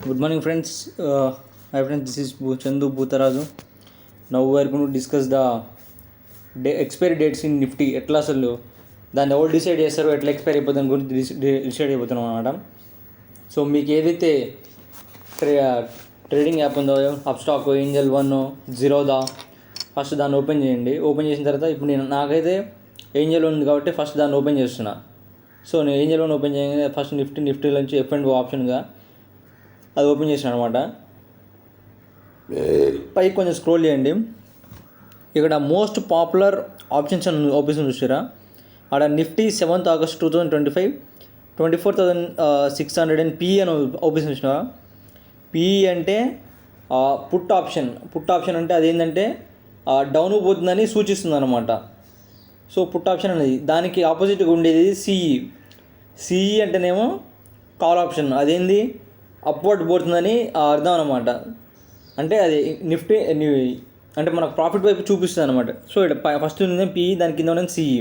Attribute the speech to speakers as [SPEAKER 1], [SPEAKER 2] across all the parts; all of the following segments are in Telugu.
[SPEAKER 1] Good morning, friends. My friends, this is Chandu Bhutaraju. Now we are going to discuss the expiry dates in Nifty. ఎట్లా అసలు దాన్ని ఎవరు డిసైడ్ చేస్తారు, ఎట్లా ఎక్స్పైర్ అయిపోతుంది గురించి డిసైడ్ అయిపోతున్నాం అనమాట. సో మీకు ఏదైతే ట్రేడింగ్ యాప్ ఉందో up stock, Angel one, Zerodha, first దాన్ని ఓపెన్ చేయండి. ఓపెన్ చేసిన తర్వాత ఇప్పుడు నాకైతే ఏంజల్ ఉంది కాబట్టి ఫస్ట్ దాన్ని ఓపెన్ చేస్తున్నా. సో నేను ఏంజల్ వన్ ఓపెన్ చేయగానే ఫస్ట్ నిఫ్టీ నుంచి F&O ఆప్షన్గా అది ఓపెన్ చేసాను అనమాట. పైకి కొంచెం స్క్రోల్ చేయండి. ఇక్కడ మోస్ట్ పాపులర్ ఆప్షన్స్ ఆప్షన్ చూసారా, అక్కడ నిఫ్టీ 7th August 2025 24,600 అని పిఈ అని ఆప్షన్ చూసినారా. పిఈ అంటే పుట్ ఆప్షన్ అంటే అదేంటంటే డౌన్ పోతుందని సూచిస్తుంది అనమాట. సో పుట్ ఆప్షన్ అనేది దానికి ఆపోజిట్గా ఉండేది సిఈ అంటేనేమో కాల్ ఆప్షన్, అదేంది అప్వర్డ్ పోతుందని అర్థం అనమాట. అంటే అది నిఫ్టీ అంటే మనకు ప్రాఫిట్ వైపు చూపిస్తుంది అనమాట. సో ఇక్కడ ఫస్ట్ ఉంది పిఈ, దాని కింద ఉన్నది సిఈ.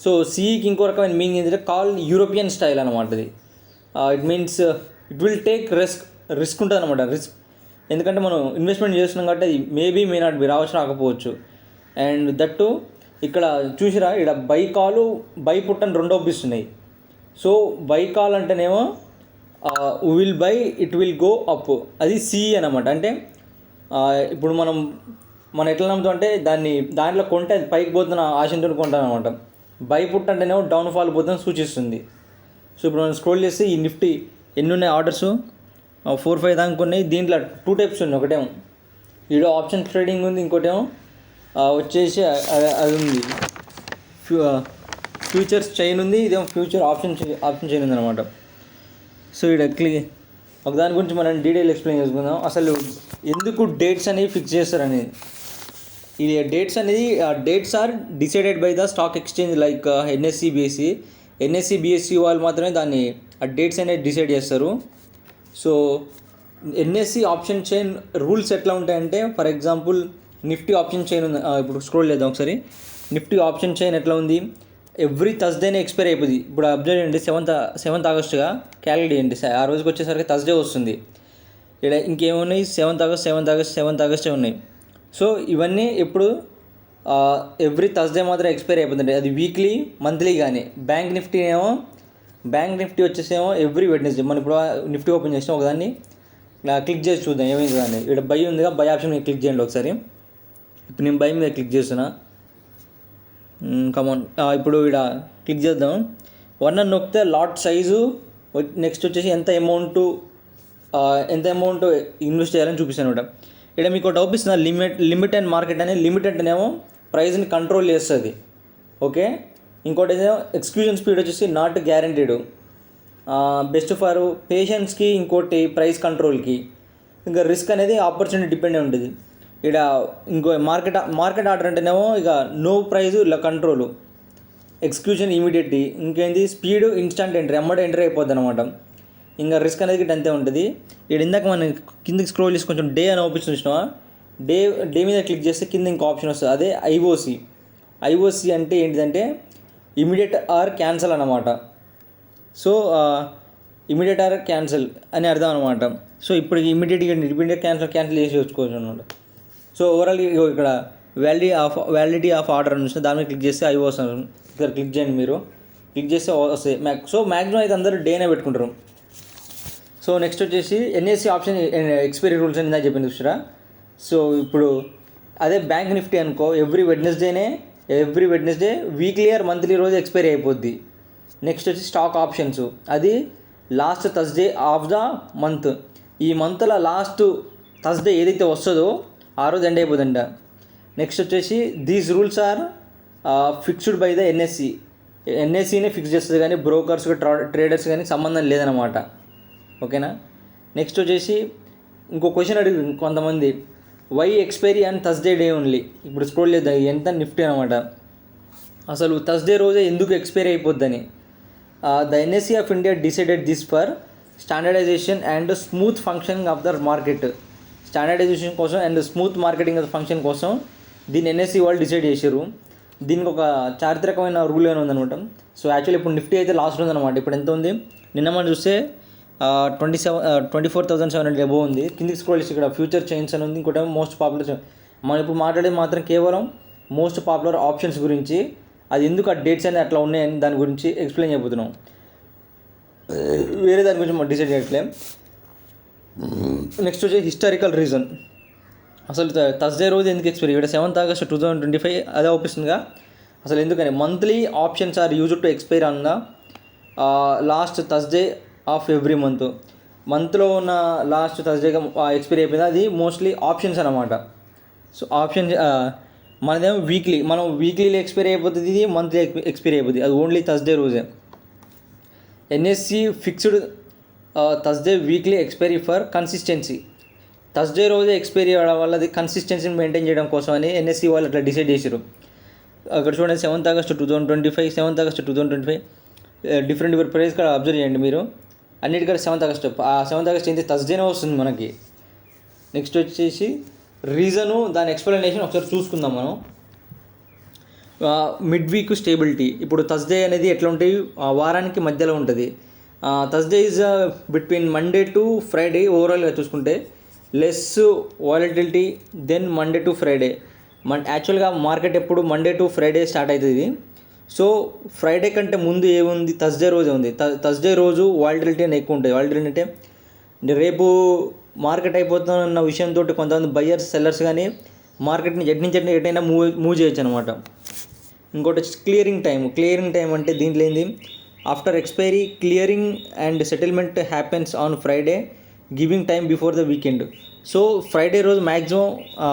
[SPEAKER 1] సో సిఈకి ఇంకో రకమైన మీనింగ్ ఏంటంటే కాల్ యూరోపియన్ స్టైల్ అనమాట. అది it means it will take risk ఉంటుంది అనమాట. ఎందుకంటే మనం ఇన్వెస్ట్మెంట్ చేస్తున్నాం కాబట్టి అది మేబీ మే నాట్ బి రాకపోవచ్చు. అండ్ దట్టు ఇక్కడ చూసిరా, ఇక్కడ బై పుట్ అని రెండు ఒప్పిస్తున్నాయి. సో బై కాల్ అంటేనేమో will buy, it will go up, అది సిఈ అనమాట. అంటే ఇప్పుడు మనం ఎట్లా నమ్ముతాం అంటే దాంట్లో కొంటే అది పైకి పోతున్న ఆశంతో కొంటాను అనమాట. బై పుట్ అంటేనేమో డౌన్ ఫాల్ పోతుందని సూచిస్తుంది. సో ఇప్పుడు మనం స్క్రోల్ చేస్తే ఈ నిఫ్టీ ఎన్ని ఉన్నాయి ఆర్డర్స్, 4-5 దాకా ఉన్నాయి. దీంట్లో 2 టైప్స్ ఉన్నాయి. ఒకటేమో ఈడో ఆప్షన్ ట్రేడింగ్ ఉంది, ఇంకోటేమో వచ్చేసి అది ఉంది ఫ్యూచర్స్ చైన్ ఉంది, ఇదేమో ఫ్యూచర్ ఆప్షన్ చైన్ ఉంది అనమాట. సో ఇక్కడ ఒకదాని గురించి మనం డీటెయిల్ ఎక్స్ప్లెయిన్ చేసుకుందాం. అసలు ఎందుకు డేట్స్ అనేవి ఫిక్స్ చేస్తారనేది. ఇది dates are decided by the stock exchange like NSC BSC వాళ్ళు మాత్రమే దాన్ని ఆ డేట్స్ అనేది డిసైడ్ చేస్తారు. So NSC option chain rules ఎట్లా ఉంటాయంటే, for example Nifty option chain ఉంది. ఇప్పుడు స్క్రోల్ చేద్దాం ఒకసారి. నిఫ్టీ ఆప్షన్ చైన్ ఎట్లా ఉంది, ఎవ్రీ థర్స్డేనే ఎక్స్పైర్ అయిపోయింది. ఇప్పుడు అబ్జర్వ్ చేయండి, 7th Augustగా క్యాలిక్యులేట్ చేయండి. ఆ రోజుకి వచ్చేసరికి థర్స్డే వస్తుంది. ఇక్కడ ఇంకేమున్నాయి, 7th August ఉన్నాయి. సో ఇవన్నీ ఎప్పుడు ఎవ్రీ థర్స్డే మాత్రం ఎక్స్పైర్ అయిపోతుంది. అది వీక్లీ, మంత్లీ కానీ. బ్యాంక్ నిఫ్టీ వచ్చేసేమో ఎవ్రీ వెడ్నెస్డే. మనం ఇప్పుడు నిఫ్టీ ఓపెన్ చేసినా ఒకదాన్ని క్లిక్ చేసి చూద్దాం ఏమైంది దాన్ని. ఇక్కడ బై ఉందిగా, బై ఆప్షన్ మీద క్లిక్ చేయండి ఒకసారి. ఇప్పుడు నేను బై మీద క్లిక్ చేస్తున్నా. కమాన్, ఇప్పుడు ఇక్కడ క్లిక్ చేద్దాం. 1 అని నొక్కితే లాట్ సైజు, నెక్స్ట్ వచ్చేసి ఎంత అమౌంట్ ఇన్వెస్ట్ చేయాలని చూపిస్తాను అనమాట. ఇక్కడ మీకు ఒకటి అవుపిస్తుంది లిమిట్ అండ్ మార్కెట్ అని. లిమిట్ అంటేనేమో ప్రైస్ని కంట్రోల్ చేస్తుంది, ఓకే. ఇంకోటి ఏమో ఎక్స్క్యూజన్ స్పీడ్ వచ్చేసి నాట్ గ్యారంటీడ్, బెస్ట్ ఫర్ పేషెంట్స్కి, ఇంకోటి ప్రైస్ కంట్రోల్కి. ఇంకా రిస్క్ అనేది ఆపర్చునిటీ డిపెండ్ ఉంటుంది. ఇక్కడ ఇంకో మార్కెట్ ఆర్డర్ అంటేనేమో ఇక నో ప్రైజ్ ఇలా కంట్రోలు, ఎక్స్క్యూషన్ ఇమీడియట్లీ, ఇంకేంది స్పీడ్ ఇన్స్టంట్ ఎంట్రీ అయిపోద్ది అనమాట. ఇంకా రిస్క్ అనేది గిట్ అంతే ఉంటుంది. ఇక్కడ ఇందాక మనం కిందకి స్క్రోల్ చేసి కొంచెం డే అని ఆప్షన్ చూసినావా, డే మీద క్లిక్ చేస్తే కింద ఇంకో ఆప్షన్ వస్తుంది, అదే ఐఓసి అంటే ఏంటిదంటే ఇమీడియట్ ఆర్ క్యాన్సల్ అనమాట. సో ఇమీడియట్ ఆర్ క్యాన్సల్ అని అర్థం అనమాట. సో ఇప్పుడు ఇమీడియట్ క్యాన్సిల్ చేసి వచ్చుకోవచ్చు అనమాట. సో ఓవరాల్ ఇక్కడ వ్యాలిడిటీ ఆఫ్ ఆర్డర్ అని చూస్తే దాని మీద క్లిక్ చేస్తే ఐఓస్ ఇక్కడ క్లిక్ చేయండి. మీరు క్లిక్ చేస్తే వస్తాయి. సో మ్యాక్సిమం అయితే అందరూ డేనే పెట్టుకుంటారు. సో నెక్స్ట్ వచ్చేసి ఎన్ఎస్సి ఆప్షన్ ఎక్స్పైరీ రూల్స్ అని ఇందాక చెప్పింది చూసారా. సో ఇప్పుడు అదే బ్యాంక్ నిఫ్టీ అనుకో, every Wednesday weekly or monthly రోజు ఎక్స్పైరీ అయిపోద్ది. నెక్స్ట్ వచ్చి స్టాక్ ఆప్షన్స్, అది last Thursday of the month. ఈ మంత్లో లాస్ట్ థర్స్డే ఏదైతే వస్తుందో ఆ రోజు ఎండ్ అయిపోతుంట. నెక్స్ట్ వచ్చేసి these rules are fixed by the ఎన్ఎస్సీనే ఫిక్స్ చేస్తుంది, కానీ బ్రోకర్స్ ట్రేడర్స్ కానీ సంబంధం లేదనమాట, ఓకేనా. నెక్స్ట్ వచ్చేసి ఇంకో క్వశ్చన్ అడిగి కొంతమంది, why expiry and Thursday day only. ఇప్పుడు స్క్రోల్ చేద్దాం, ఎంత నిఫ్టీ అనమాట. అసలు థర్స్డే రోజే ఎందుకు ఎక్స్పైరీ అయిపోద్దని. The NSC of India decided this for standardisation and smooth functioning of the market. Standardisation కోసం and smooth marketing of function కోసం దీన్ని ఎన్ఎస్సీ వాళ్ళు డిసైడ్ చేశారు. దీనికి ఒక చారిత్రకమైన రూల్ ఏమైనా ఉందనమాట. సో యాక్చువల్లీ ఇప్పుడు నిఫ్టీ అయితే లాస్ట్ ఉందన్నమాట. ఇప్పుడు ఎంత ఉంది, నిన్న మనం చూస్తే 24,700 అబోవ్ ఉంది. కిందికి స్క్రోల్ చేసి ఇక్కడ ఫ్యూచర్ చైన్స్ అని ఉంది. ఇంకోటి మోస్ట్ పాపులర్. మనం ఇప్పుడు మాట్లాడేది మాత్రం కేవలం మోస్ట్ పాపులర్ ఆప్షన్స్ గురించి, అది ఎందుకు ఆ డేట్స్ అనేది అట్లా ఉన్నాయని దాని గురించి ఎక్స్ప్లెయిన్ చేయబోతున్నాం. వేరే దాని గురించి మనం డిసైడ్ చేయట్లేం. నెక్స్ట్ వచ్చి హిస్టారికల్ రీజన్. అసలు థర్స్డే రోజు ఎందుకు ఎక్స్పైరీ? ఇక్కడ 7th August 2025 అదే అవుపిస్తుందిగా. అసలు ఎందుకని monthly options are used to expire on the last Thursday of every మంత్లో ఉన్న లాస్ట్ థర్స్డేగా ఎక్స్పైరీ అయిపోయింది. అది మోస్ట్లీ ఆప్షన్స్ అనమాట. సో ఆప్షన్ మనదేమో మనం వీక్లీలో ఎక్స్పైరీ అయిపోతుంది, ఇది మంత్లీ ఎక్స్పైరీ అయిపోతుంది. అది ఓన్లీ థర్స్డే రోజే. NSC fixed Thursday weekly expiry for consistency. Thursday రోజే ఎక్స్పైరీ అవ్వడం వల్ల అది కన్సిస్టెన్సీని మెయింటైన్ చేయడం కోసం అని ఎన్ఎస్సి వాళ్ళు అట్లా డిసైడ్ చేశారు. అక్కడ చూడండి 7th August 2025, 7th August 2025 different price కూడా అబ్జర్వ్ చేయండి మీరు. అన్నిటికంటే 7th August, ఆ 7th August ఏంటి థర్స్డేనే వస్తుంది మనకి. నెక్స్ట్ వచ్చేసి రీజను, దాని ఎక్స్ప్లెనేషన్ ఒకసారి చూసుకుందాం మనం. Mid week stability. ఇప్పుడు థర్స్డే అనేది ఎట్లా ఉంటాయి, వారానికి మధ్యలో ఉంటుంది. Thursday is between Monday to Friday. ఓవరాల్గా చూసుకుంటే less volatility then Monday to Friday. యాక్చువల్గా మార్కెట్ ఎప్పుడు మండే టు ఫ్రైడే స్టార్ట్ అవుతుంది. సో ఫ్రైడే కంటే ముందు ఏముంది, థర్స్డే రోజే ఉంది. థర్స్డే రోజు వాలటిలిటీ అని ఎక్కువ ఉంటుంది. వాలటిలిటీ అంటే రేపు మార్కెట్ అయిపోతున్న విషయంతో కొంతమంది బయ్యర్స్ సెల్లర్స్ కానీ మార్కెట్ని ఎటైనా మూవ్ చేయొచ్చు అనమాట. ఇంకోటి వచ్చి క్లియరింగ్ టైం అంటే దీంట్లో ఏంది, after expiry clearing and settlement happens on Friday giving time before the weekend. So Friday రోజు మ్యాక్సిమం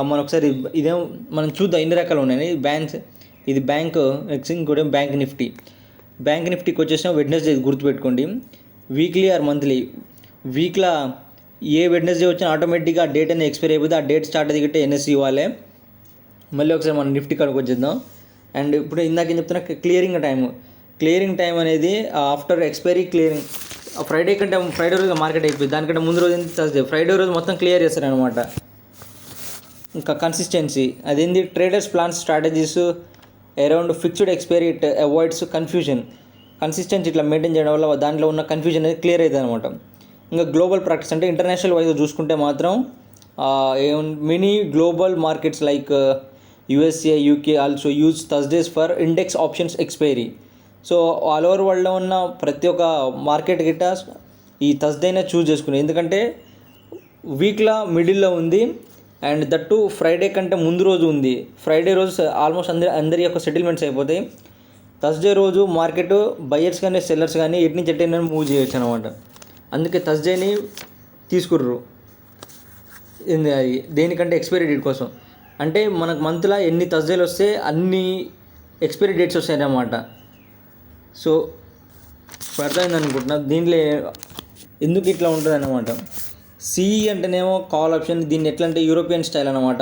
[SPEAKER 1] మనం ఒకసారి ఇదేం మనం చూద్దాం ఎన్ని రకాలు ఉన్నాయి. ఇది బ్యాంక్ ఇంకోటి బ్యాంక్ నిఫ్టీకి వచ్చేసిన వెడ్నెస్డే గుర్తుపెట్టుకోండి. Weekly or monthly. వీక్లో ఏ వెడ్నెస్డే వచ్చినా ఆటోమేటిక్గా ఆ డేట్ అనేది ఎక్స్పైర్ అయిపోతుంది. ఆ డేట్ స్టార్ట్ అయ్యి ఎన్ఎస్సి ఇవ్వాలి. మళ్ళీ ఒకసారి మనం నిఫ్టీ కాడికి వచ్చేద్దాం. అండ్ ఇప్పుడు ఇందాక ఏం చెప్తున్నా, క్లియరింగ్ టైం అనేది ఆఫ్టర్ ఎక్స్పైరీ క్లియరింగ్. ఫ్రైడే రోజు మార్కెట్ అయిపోయింది. దానికంటే ముందు రోజు ఏంటి, థర్స్డే. ఫ్రైడే రోజు మొత్తం క్లియర్ చేస్తారనమాట. ఇంకా కన్సిస్టెన్సీ అదేంటి, traders plans strategies around fixed expiry. It avoids confusion. Consistency ఇట్లా మెయింటైన్ చేయడం వల్ల దాంట్లో ఉన్న కన్ఫ్యూజన్ అనేది క్లియర్ అవుతుంది అనమాట. ఇంకా గ్లోబల్ ప్రాక్టీస్ అంటే ఇంటర్నేషనల్ వైజ్ చూసుకుంటే మాత్రం many global markets like USA, UK also use Thursdays for index options expiry. So all over వరల్డ్లో ఉన్న ప్రతి ఒక్క మార్కెట్ గిట్ట ఈ థర్స్డేనే చూస్ చేసుకున్నాయి. ఎందుకంటే వీక్లో మిడిల్లో ఉంది అండ్ దట్టు ఫ్రైడే కంటే ముందు రోజు ఉంది. ఫ్రైడే రోజు ఆల్మోస్ట్ అందరి యొక్క సెటిల్మెంట్స్ అయిపోతాయి. థర్స్డే రోజు మార్కెట్ బయ్యర్స్ కానీ సెల్లర్స్ కానీ ఎటు నుంచి ఎట్టైనా మూవ్ చేయొచ్చు అనమాట. అందుకే థర్స్డేని తీసుకుర్రు. దేనికంటే ఎక్స్పైరీ డేట్ కోసం. అంటే మనకు మంత్లో ఎన్ని థర్స్డేలు వస్తే అన్ని ఎక్స్పైరీ డేట్స్ వస్తాయి అన్నమాట. సో అర్థమైంది అనుకుంటున్నా. దీంట్లో ఎందుకు ఇట్లా ఉంటుంది అన్నమాట. సిఈ అంటేనేమో కాల్ ఆప్షన్. దీన్ని ఎట్లా అంటే యూరోపియన్ స్టైల్ అనమాట.